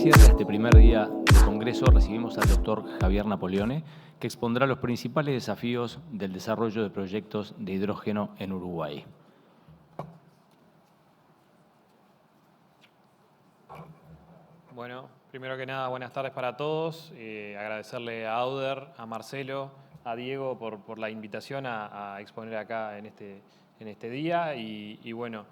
cierre a este primer día del Congreso recibimos al doctor Javier Napoleone, que expondrá los principales desafíos del desarrollo de proyectos de hidrógeno en Uruguay. Bueno, primero que nada, buenas tardes para todos. Agradecerle a Auder, a Marcelo, a Diego por la invitación a exponer acá en este día. Y bueno,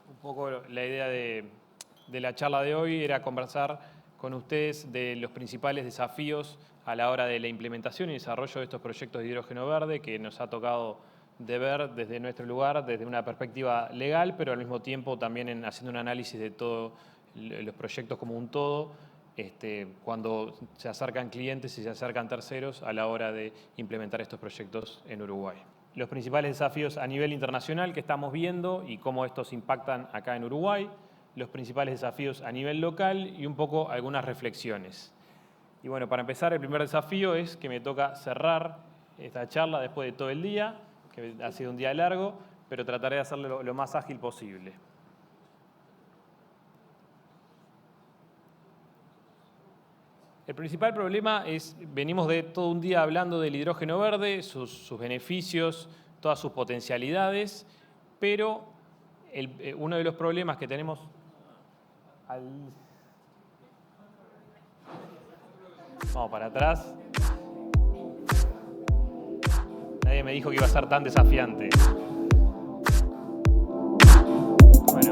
un poco la idea de la charla de hoy era conversar con ustedes de los principales desafíos a la hora de la implementación y desarrollo de estos proyectos de hidrógeno verde que nos ha tocado de ver desde nuestro lugar, desde una perspectiva legal, pero al mismo tiempo también haciendo un análisis de todos los proyectos como un todo, cuando se acercan clientes y se acercan terceros a la hora de implementar estos proyectos en Uruguay. Los principales desafíos a nivel internacional que estamos viendo y cómo estos impactan acá en Uruguay, los principales desafíos a nivel local y un poco algunas reflexiones. Y bueno, para empezar, el primer desafío es que me toca cerrar esta charla después de todo el día, que ha sido un día largo, pero trataré de hacerlo lo más ágil posible. El principal problema es, venimos de todo un día hablando del hidrógeno verde, sus beneficios, todas sus potencialidades, pero uno de los problemas que tenemos Vamos para atrás. Nadie me dijo que iba a ser tan desafiante. Bueno.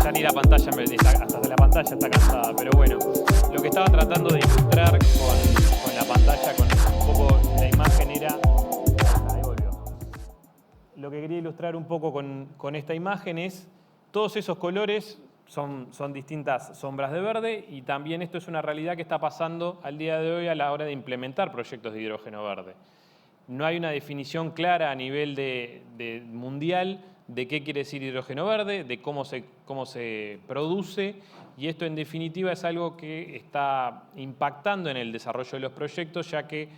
Ya ni la pantalla, hasta la pantalla está cansada, pero bueno. Lo que estaba tratando de ilustrar con la pantalla, con un poco la imagen era... Ahí volvió. Lo que quería ilustrar un poco con esta imagen es todos esos colores son distintas sombras de verde y también esto es una realidad que está pasando al día de hoy a la hora de implementar proyectos de hidrógeno verde. No hay una definición clara a nivel mundial de qué quiere decir hidrógeno verde, de cómo se produce, y esto en definitiva es algo que está impactando en el desarrollo de los proyectos, ya que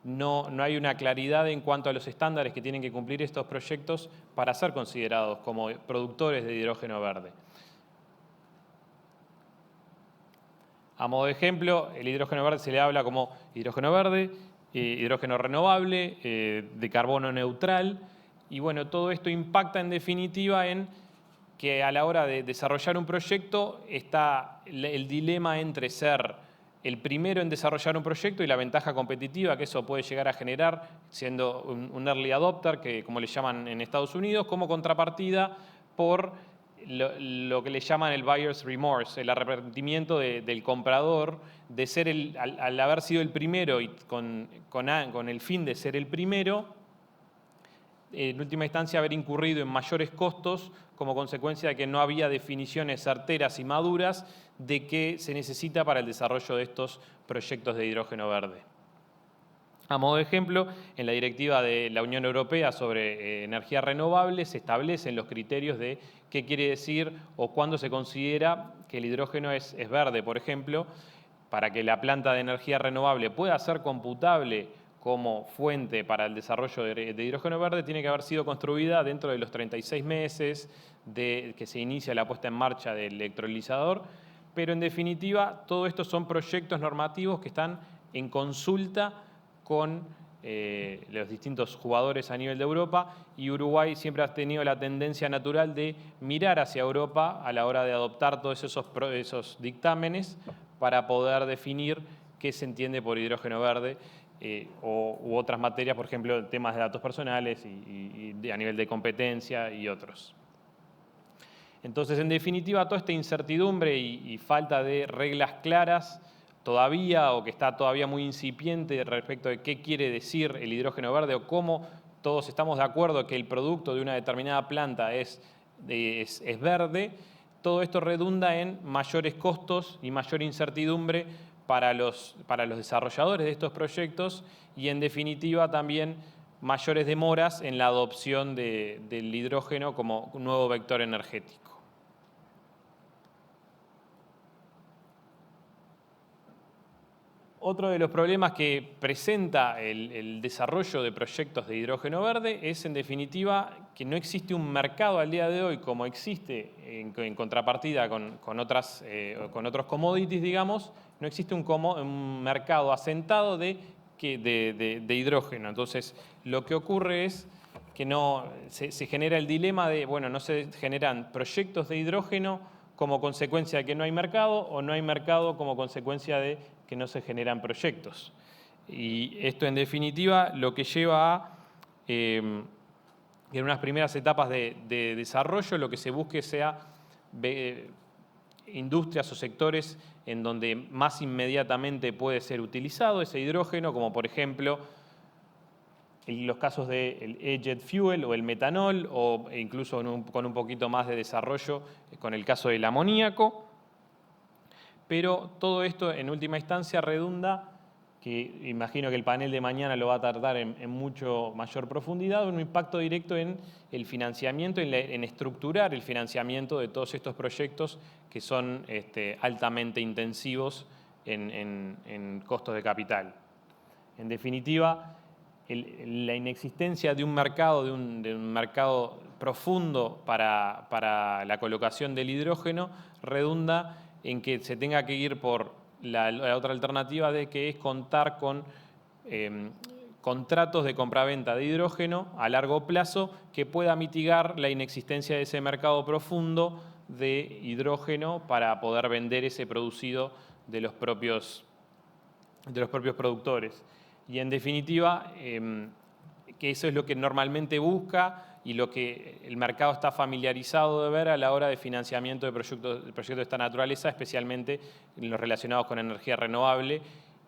no hay una claridad en cuanto a los estándares que tienen que cumplir estos proyectos para ser considerados como productores de hidrógeno verde. A modo de ejemplo, el hidrógeno verde se le habla como hidrógeno verde, hidrógeno renovable, de carbono neutral, y bueno, todo esto impacta en definitiva en que a la hora de desarrollar un proyecto está el dilema entre ser el primero en desarrollar un proyecto y la ventaja competitiva que eso puede llegar a generar siendo un early adopter, que como le llaman en Estados Unidos, como contrapartida por lo que le llaman el buyer's remorse, el arrepentimiento del comprador de ser al haber sido el primero y con el fin de ser el primero, en última instancia haber incurrido en mayores costos como consecuencia de que no había definiciones certeras y maduras de qué se necesita para el desarrollo de estos proyectos de hidrógeno verde. A modo de ejemplo, en la directiva de la Unión Europea sobre energía renovable se establecen los criterios de qué quiere decir o cuándo se considera que el hidrógeno es verde. Por ejemplo, para que la planta de energía renovable pueda ser computable como fuente para el desarrollo de hidrógeno verde, tiene que haber sido construida dentro de los 36 meses de que se inicia la puesta en marcha del electrolizador. Pero en definitiva, todo esto son proyectos normativos que están en consulta con los distintos jugadores a nivel de Europa, y Uruguay siempre ha tenido la tendencia natural de mirar hacia Europa a la hora de adoptar todos esos dictámenes para poder definir qué se entiende por hidrógeno verde u otras materias, por ejemplo, temas de datos personales y a nivel de competencia y otros. Entonces, en definitiva, toda esta incertidumbre y falta de reglas claras todavía, o que está todavía muy incipiente respecto de qué quiere decir el hidrógeno verde o cómo todos estamos de acuerdo que el producto de una determinada planta es verde, todo esto redunda en mayores costos y mayor incertidumbre para los desarrolladores de estos proyectos y en definitiva también mayores demoras en la adopción del hidrógeno como un nuevo vector energético. Otro de los problemas que presenta el desarrollo de proyectos de hidrógeno verde es, en definitiva, que no existe un mercado al día de hoy como existe en contrapartida con otros commodities, digamos, no existe un mercado asentado de hidrógeno. Entonces, lo que ocurre es que se genera el dilema de, bueno, no se generan proyectos de hidrógeno como consecuencia de que no hay mercado, o no hay mercado como consecuencia de que no se generan proyectos. Y esto, en definitiva, lo que lleva a, en unas primeras etapas de desarrollo, lo que se busque sea industrias o sectores en donde más inmediatamente puede ser utilizado ese hidrógeno, como por ejemplo en los casos del jet fuel o el metanol, o incluso con un poquito más de desarrollo con el caso del amoníaco. Pero todo esto en última instancia redunda, que imagino que el panel de mañana lo va a tratar en mucho mayor profundidad, un impacto directo en el financiamiento, en estructurar el financiamiento de todos estos proyectos que son altamente intensivos en costos de capital. En definitiva, la inexistencia de un mercado, de un mercado profundo para la colocación del hidrógeno redunda en que se tenga que ir por la otra alternativa de que es contar con contratos de compraventa de hidrógeno a largo plazo que pueda mitigar la inexistencia de ese mercado profundo de hidrógeno para poder vender ese producido de los propios productores. Y en definitiva, que eso es lo que normalmente busca y lo que el mercado está familiarizado de ver a la hora de financiamiento de proyectos de esta naturaleza, especialmente en los relacionados con energía renovable,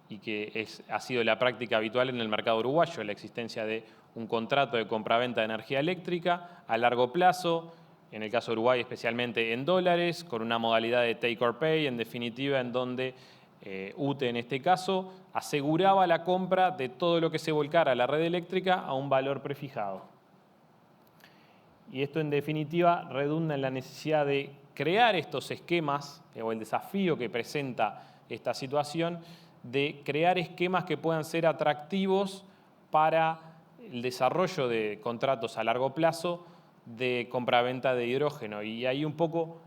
y que ha sido la práctica habitual en el mercado uruguayo, la existencia de un contrato de compraventa de energía eléctrica a largo plazo, en el caso de Uruguay especialmente en dólares, con una modalidad de take or pay, en definitiva, en donde UTE en este caso aseguraba la compra de todo lo que se volcara a la red eléctrica a un valor prefijado. Y esto en definitiva redunda en la necesidad de crear estos esquemas, o el desafío que presenta esta situación, de crear esquemas que puedan ser atractivos para el desarrollo de contratos a largo plazo de compraventa de hidrógeno. Y ahí un poco,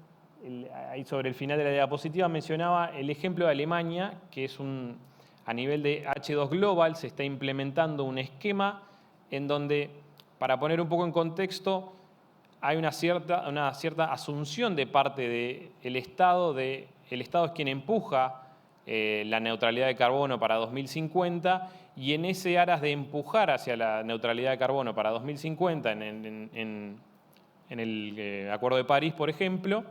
ahí sobre el final de la diapositiva mencionaba el ejemplo de Alemania, que es a nivel de H2 Global se está implementando un esquema en donde, para poner un poco en contexto, hay una cierta asunción de parte del Estado, el Estado es quien empuja la neutralidad de carbono para 2050, y en ese aras de empujar hacia la neutralidad de carbono para 2050 en el Acuerdo de París, por ejemplo,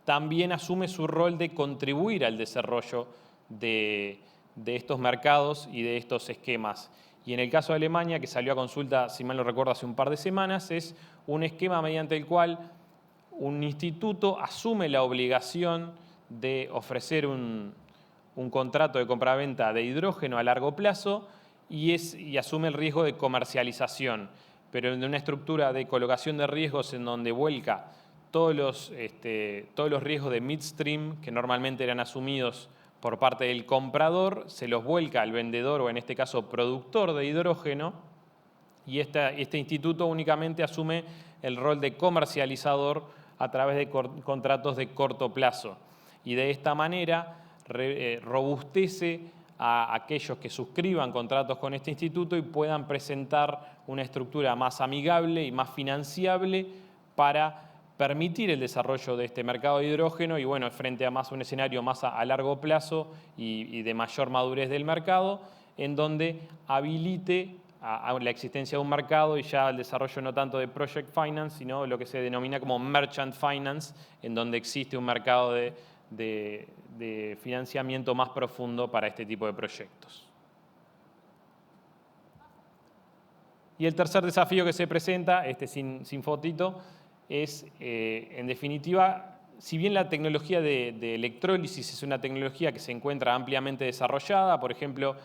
también asume su rol de contribuir al desarrollo de estos mercados y de estos esquemas. Y en el caso de Alemania, que salió a consulta, si mal no recuerdo, hace un par de semanas, es un esquema mediante el cual un instituto asume la obligación de ofrecer un contrato de compraventa de hidrógeno a largo plazo y asume el riesgo de comercialización, pero en una estructura de colocación de riesgos en donde vuelca todos los riesgos de midstream que normalmente eran asumidos por parte del comprador, se los vuelca al vendedor, o en este caso productor de hidrógeno, y este instituto únicamente asume el rol de comercializador a través de contratos de corto plazo. Y de esta manera robustece a aquellos que suscriban contratos con este instituto y puedan presentar una estructura más amigable y más financiable para permitir el desarrollo de este mercado de hidrógeno y, bueno, frente a un escenario más a largo plazo y de mayor madurez del mercado, en donde habilite a la existencia de un mercado y ya el desarrollo no tanto de project finance, sino lo que se denomina como merchant finance, en donde existe un mercado de financiamiento más profundo para este tipo de proyectos. Y el tercer desafío que se presenta, sin fotito, es, en definitiva, si bien la tecnología de electrólisis es una tecnología que se encuentra ampliamente desarrollada, por ejemplo,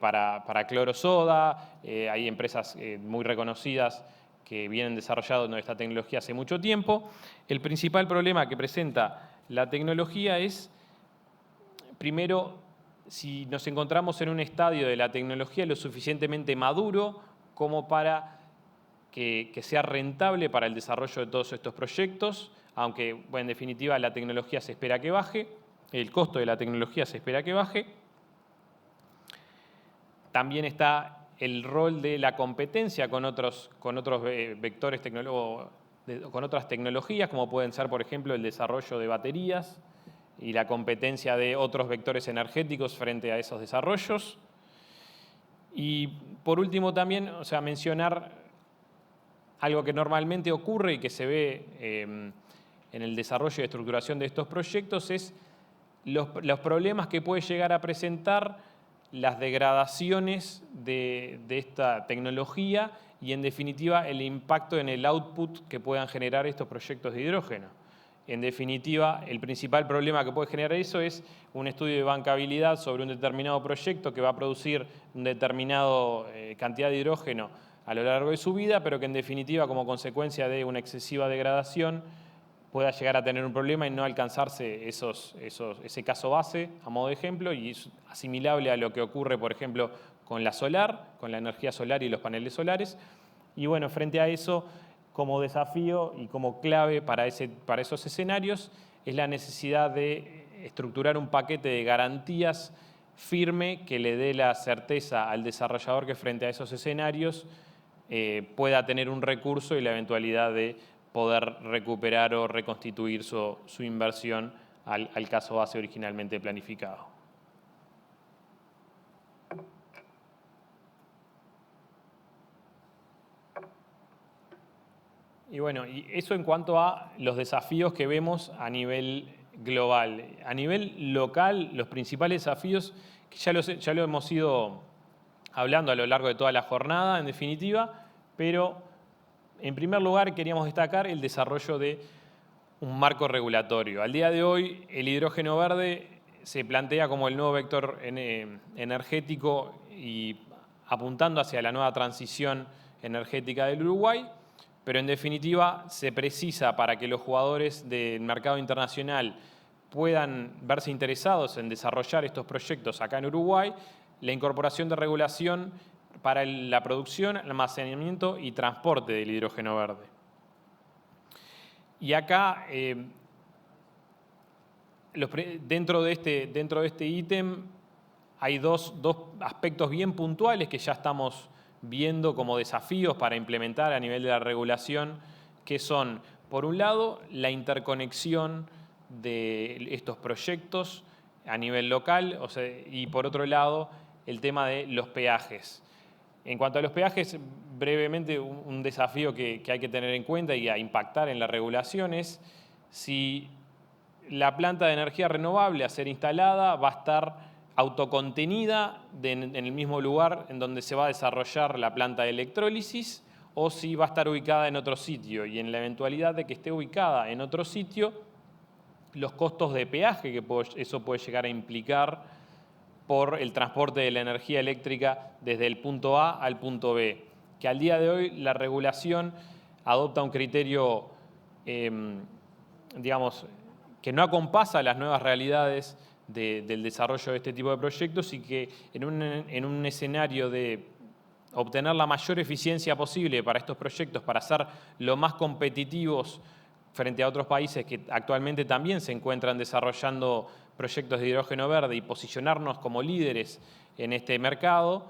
para cloro-soda, hay empresas muy reconocidas que vienen desarrollando esta tecnología hace mucho tiempo, el principal problema que presenta la tecnología es, primero, si nos encontramos en un estadio de la tecnología lo suficientemente maduro como para que sea rentable para el desarrollo de todos estos proyectos, aunque bueno, en definitiva la tecnología se espera que baje, el costo de la tecnología se espera que baje. También está el rol de la competencia con otros vectores tecnológicos, con otras tecnologías, como pueden ser, por ejemplo, el desarrollo de baterías y la competencia de otros vectores energéticos frente a esos desarrollos. Y por último también, mencionar algo que normalmente ocurre y que se ve en el desarrollo y estructuración de estos proyectos es los problemas que puede llegar a presentar las degradaciones de esta tecnología y, en definitiva, el impacto en el output que puedan generar estos proyectos de hidrógeno. En definitiva, el principal problema que puede generar eso es un estudio de bancabilidad sobre un determinado proyecto que va a producir una determinada cantidad de hidrógeno a lo largo de su vida, pero que en definitiva, como consecuencia de una excesiva degradación, pueda llegar a tener un problema y no alcanzarse ese caso base, a modo de ejemplo, y es asimilable a lo que ocurre, por ejemplo, con la solar, con la energía solar y los paneles solares. Y bueno, frente a eso, como desafío y como clave para esos escenarios, es la necesidad de estructurar un paquete de garantías firme que le dé la certeza al desarrollador que frente a esos escenarios pueda tener un recurso y la eventualidad de poder recuperar o reconstituir su inversión al caso base originalmente planificado. Y bueno, y eso en cuanto a los desafíos que vemos a nivel global. A nivel local, los principales desafíos, que ya lo hemos ido hablando a lo largo de toda la jornada, en definitiva, pero en primer lugar queríamos destacar el desarrollo de un marco regulatorio. Al día de hoy, el hidrógeno verde se plantea como el nuevo vector energético y apuntando hacia la nueva transición energética del Uruguay, pero en definitiva se precisa para que los jugadores del mercado internacional puedan verse interesados en desarrollar estos proyectos acá en Uruguay, la incorporación de regulación para la producción, almacenamiento y transporte del hidrógeno verde. Y acá, dentro de este ítem, hay dos aspectos bien puntuales que ya estamos viendo como desafíos para implementar a nivel de la regulación, que son, por un lado, la interconexión de estos proyectos a nivel local, y por otro lado, el tema de los peajes. En cuanto a los peajes, brevemente, un desafío que hay que tener en cuenta y a impactar en la regulación es si la planta de energía renovable a ser instalada va a estar autocontenida en el mismo lugar en donde se va a desarrollar la planta de electrólisis o si va a estar ubicada en otro sitio. Y en la eventualidad de que esté ubicada en otro sitio, los costos de peaje que eso puede llegar a implicar por el transporte de la energía eléctrica desde el punto A al punto B, que al día de hoy la regulación adopta un criterio, digamos, que no acompasa las nuevas realidades del desarrollo de este tipo de proyectos y que en un escenario de obtener la mayor eficiencia posible para estos proyectos, para ser lo más competitivos frente a otros países que actualmente también se encuentran desarrollando proyectos de hidrógeno verde y posicionarnos como líderes en este mercado,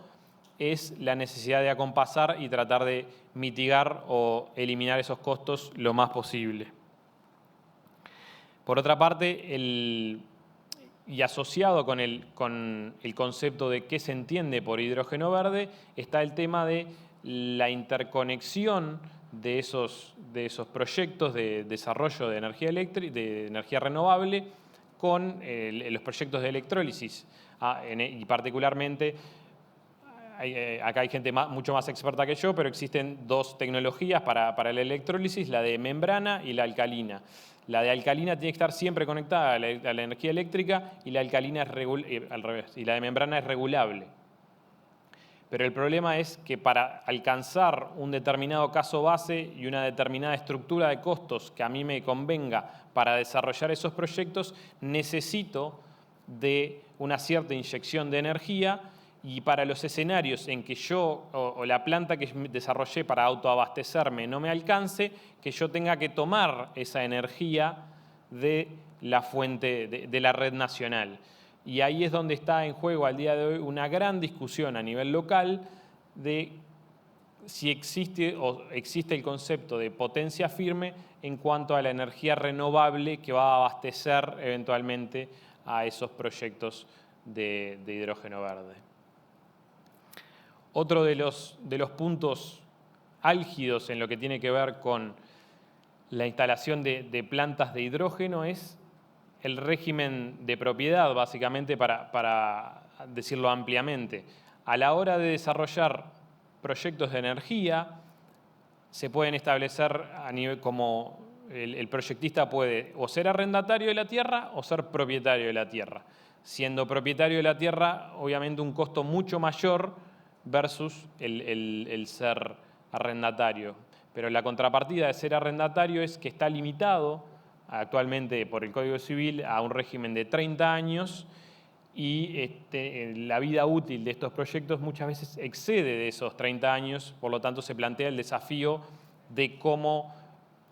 es la necesidad de acompasar y tratar de mitigar o eliminar esos costos lo más posible. Por otra parte, y asociado con el concepto de qué se entiende por hidrógeno verde, está el tema de la interconexión de esos proyectos de desarrollo de energía eléctrica, de energía renovable, con los proyectos de electrólisis. Y particularmente, acá hay gente mucho más experta que yo, pero existen dos tecnologías para la electrólisis, la de membrana y la alcalina. La de alcalina tiene que estar siempre conectada a la energía eléctrica y la alcalina al revés, y la de membrana es regulable. Pero el problema es que para alcanzar un determinado caso base y una determinada estructura de costos que a mí me convenga para desarrollar esos proyectos, necesito de una cierta inyección de energía, y para los escenarios en que yo o la planta que desarrollé para autoabastecerme no me alcance, que yo tenga que tomar esa energía de la fuente de la red nacional. Y ahí es donde está en juego al día de hoy una gran discusión a nivel local de si existe el concepto de potencia firme en cuanto a la energía renovable que va a abastecer eventualmente a esos proyectos de hidrógeno verde. Otro de los puntos álgidos en lo que tiene que ver con la instalación de plantas de hidrógeno es el régimen de propiedad, básicamente, para decirlo ampliamente. A la hora de desarrollar proyectos de energía, se pueden establecer a nivel como el proyectista puede o ser arrendatario de la tierra o ser propietario de la tierra. Siendo propietario de la tierra, obviamente un costo mucho mayor versus el ser arrendatario. Pero la contrapartida de ser arrendatario es que está limitado actualmente por el Código Civil a un régimen de 30 años y la vida útil de estos proyectos muchas veces excede de esos 30 años, por lo tanto se plantea el desafío de cómo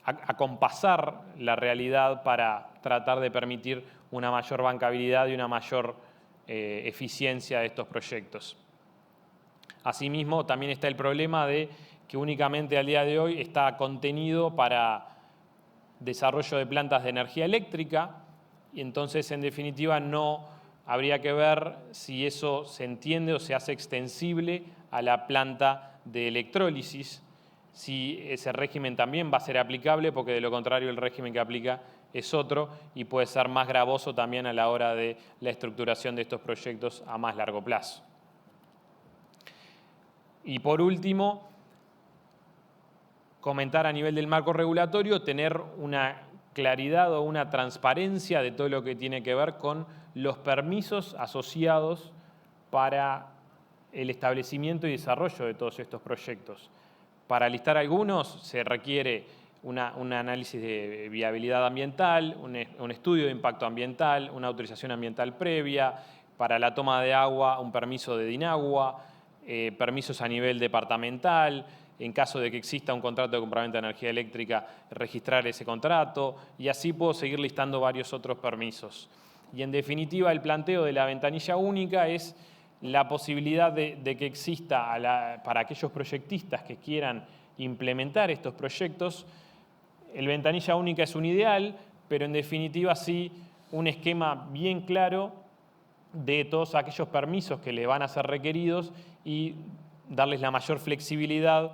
acompasar la realidad para tratar de permitir una mayor bancabilidad y una mayor eficiencia de estos proyectos. Asimismo, también está el problema de que únicamente al día de hoy está contenido para desarrollo de plantas de energía eléctrica y entonces, en definitiva, no habría que ver si eso se entiende o se hace extensible a la planta de electrólisis, si ese régimen también va a ser aplicable, porque de lo contrario el régimen que aplica es otro y puede ser más gravoso también a la hora de la estructuración de estos proyectos a más largo plazo. Y por último, comentar a nivel del marco regulatorio, tener una claridad o una transparencia de todo lo que tiene que ver con los permisos asociados para el establecimiento y desarrollo de todos estos proyectos. Para listar algunos se requiere un análisis de viabilidad ambiental, un estudio de impacto ambiental, una autorización ambiental previa, para la toma de agua un permiso de DINAGUA, permisos a nivel departamental, en caso de que exista un contrato de compraventa de energía eléctrica, registrar ese contrato, y así puedo seguir listando varios otros permisos. Y en definitiva, el planteo de la ventanilla única es la posibilidad de que exista para aquellos proyectistas que quieran implementar estos proyectos. El ventanilla única es un ideal, pero en definitiva sí un esquema bien claro de todos aquellos permisos que le van a ser requeridos y darles la mayor flexibilidad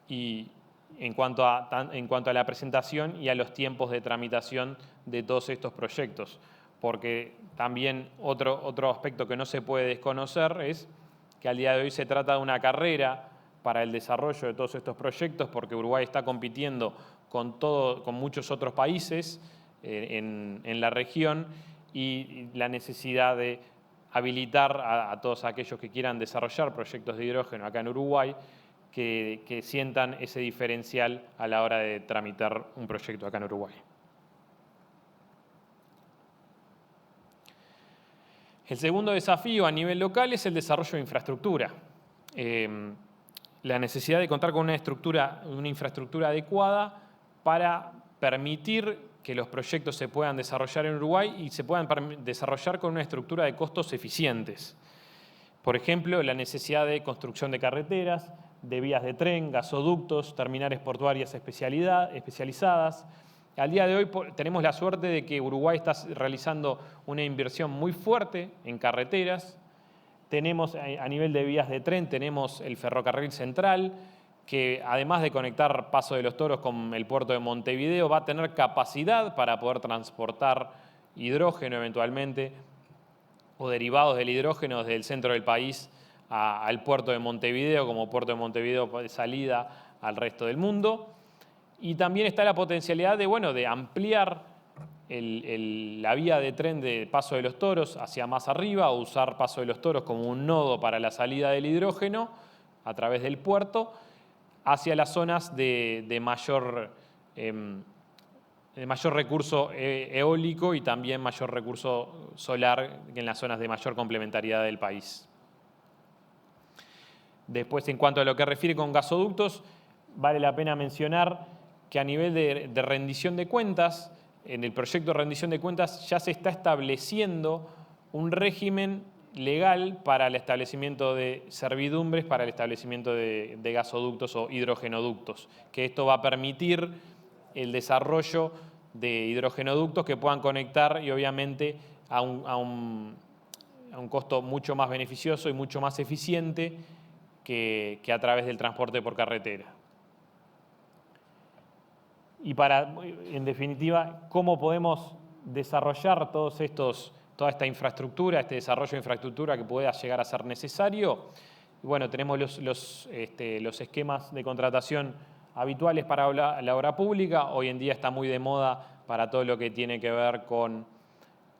en cuanto a la presentación y a los tiempos de tramitación de todos estos proyectos. Porque también otro aspecto que no se puede desconocer es que al día de hoy se trata de una carrera para el desarrollo de todos estos proyectos, porque Uruguay está compitiendo con muchos otros países en la región, y la necesidad de habilitar a todos aquellos que quieran desarrollar proyectos de hidrógeno acá en Uruguay, que sientan ese diferencial a la hora de tramitar un proyecto acá en Uruguay. El segundo desafío a nivel local es el desarrollo de infraestructura. La necesidad de contar con una infraestructura adecuada para permitir que los proyectos se puedan desarrollar en Uruguay y se puedan desarrollar con una estructura de costos eficientes. Por ejemplo, la necesidad de construcción de carreteras, de vías de tren, gasoductos, terminales portuarias especializadas. Al día de hoy tenemos la suerte de que Uruguay está realizando una inversión muy fuerte en carreteras. Tenemos a nivel de vías de tren, tenemos el ferrocarril central, que además de conectar Paso de los Toros con el puerto de Montevideo, va a tener capacidad para poder transportar hidrógeno eventualmente o derivados del hidrógeno desde el centro del país al puerto de Montevideo, como puerto de Montevideo de salida al resto del mundo. Y también está la potencialidad de ampliar la vía de tren de Paso de los Toros hacia más arriba, o usar Paso de los Toros como un nodo para la salida del hidrógeno a través del puerto hacia las zonas de mayor mayor recurso eólico y también mayor recurso solar en las zonas de mayor complementariedad del país. Después, en cuanto a lo que refiere con gasoductos, vale la pena mencionar que a nivel de rendición de cuentas, en el proyecto de rendición de cuentas ya se está estableciendo un régimen legal para el establecimiento de servidumbres, para el establecimiento de gasoductos o hidrogenoductos, que esto va a permitir el desarrollo de hidrogenoductos que puedan conectar y obviamente a un costo mucho más beneficioso y mucho más eficiente que a través del transporte por carretera. Y en definitiva, ¿cómo podemos desarrollar toda esta infraestructura, este desarrollo de infraestructura que pueda llegar a ser necesario? Bueno, tenemos los esquemas de contratación habituales para la obra pública. Hoy en día está muy de moda para todo lo que tiene que ver con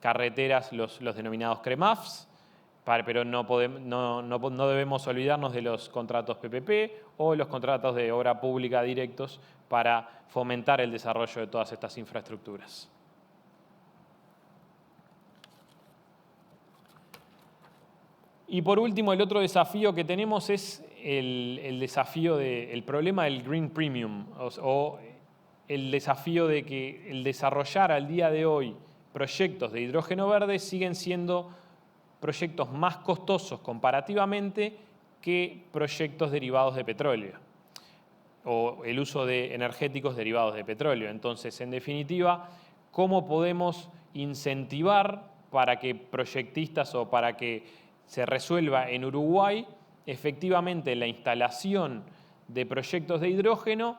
carreteras, los denominados CREMAFs, pero no debemos olvidarnos de los contratos PPP o los contratos de obra pública directos para fomentar el desarrollo de todas estas infraestructuras. Y por último, el otro desafío que tenemos es el problema del Green Premium, o el desafío de que el desarrollar al día de hoy proyectos de hidrógeno verde siguen siendo proyectos más costosos comparativamente que proyectos derivados de petróleo o el uso de energéticos derivados de petróleo. Entonces, en definitiva, ¿cómo podemos incentivar para que proyectistas o para que se resuelva en Uruguay efectivamente la instalación de proyectos de hidrógeno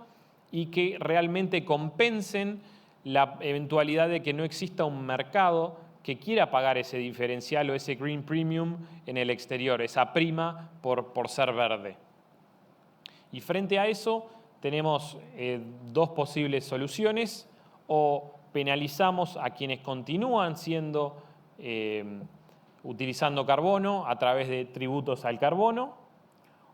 y que realmente compensen la eventualidad de que no exista un mercado que quiera pagar ese diferencial o ese green premium en el exterior, esa prima por ser verde? Y frente a eso tenemos dos posibles soluciones: o penalizamos a quienes continúan utilizando carbono a través de tributos al carbono,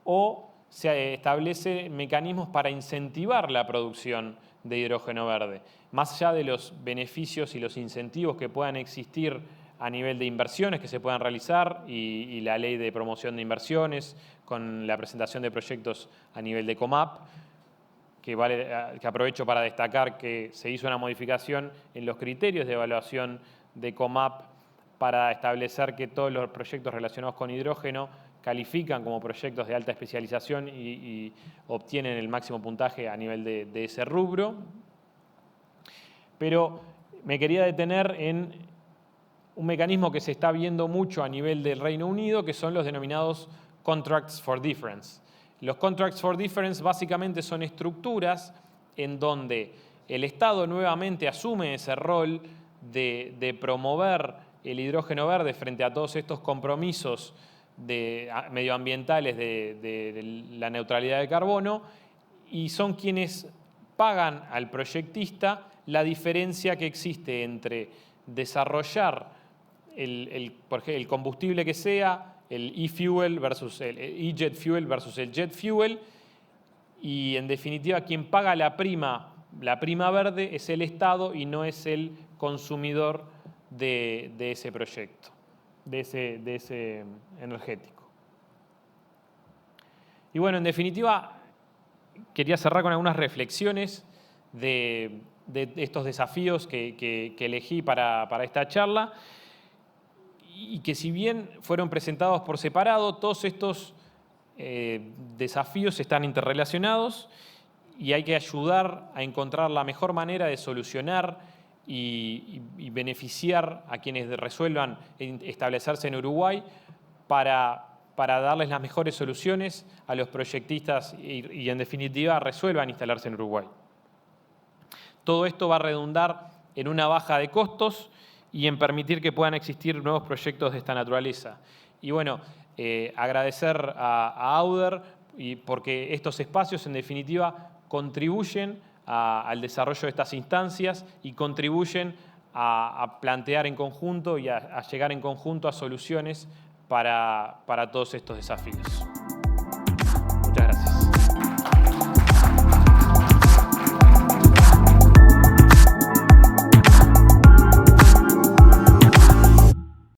o se establecen mecanismos para incentivar la producción de hidrógeno verde. Más allá de los beneficios y los incentivos que puedan existir a nivel de inversiones que se puedan realizar y la ley de promoción de inversiones con la presentación de proyectos a nivel de COMAP, que aprovecho para destacar que se hizo una modificación en los criterios de evaluación de COMAP para establecer que todos los proyectos relacionados con hidrógeno califican como proyectos de alta especialización y obtienen el máximo puntaje a nivel de ese rubro. Pero me quería detener en un mecanismo que se está viendo mucho a nivel del Reino Unido, que son los denominados Contracts for Difference. Los Contracts for Difference básicamente son estructuras en donde el Estado nuevamente asume ese rol de promover el hidrógeno verde frente a todos estos compromisos medioambientales de la neutralidad de carbono, y son quienes pagan al proyectista la diferencia que existe entre desarrollar el combustible que sea, el e-fuel versus el e-jet fuel versus el jet fuel, y en definitiva quien paga la prima verde es el Estado y no es el consumidor de ese proyecto, de ese energético. Y bueno, en definitiva, quería cerrar con algunas reflexiones de estos desafíos que elegí para esta charla, y que si bien fueron presentados por separado, todos estos desafíos están interrelacionados y hay que ayudar a encontrar la mejor manera de solucionar y beneficiar a quienes resuelvan establecerse en Uruguay para darles las mejores soluciones a los proyectistas y en definitiva resuelvan instalarse en Uruguay. Todo esto va a redundar en una baja de costos y en permitir que puedan existir nuevos proyectos de esta naturaleza. Y bueno, agradecer a Auder porque estos espacios en definitiva contribuyen al desarrollo de estas instancias y contribuyen a plantear en conjunto y a llegar en conjunto a soluciones para todos estos desafíos.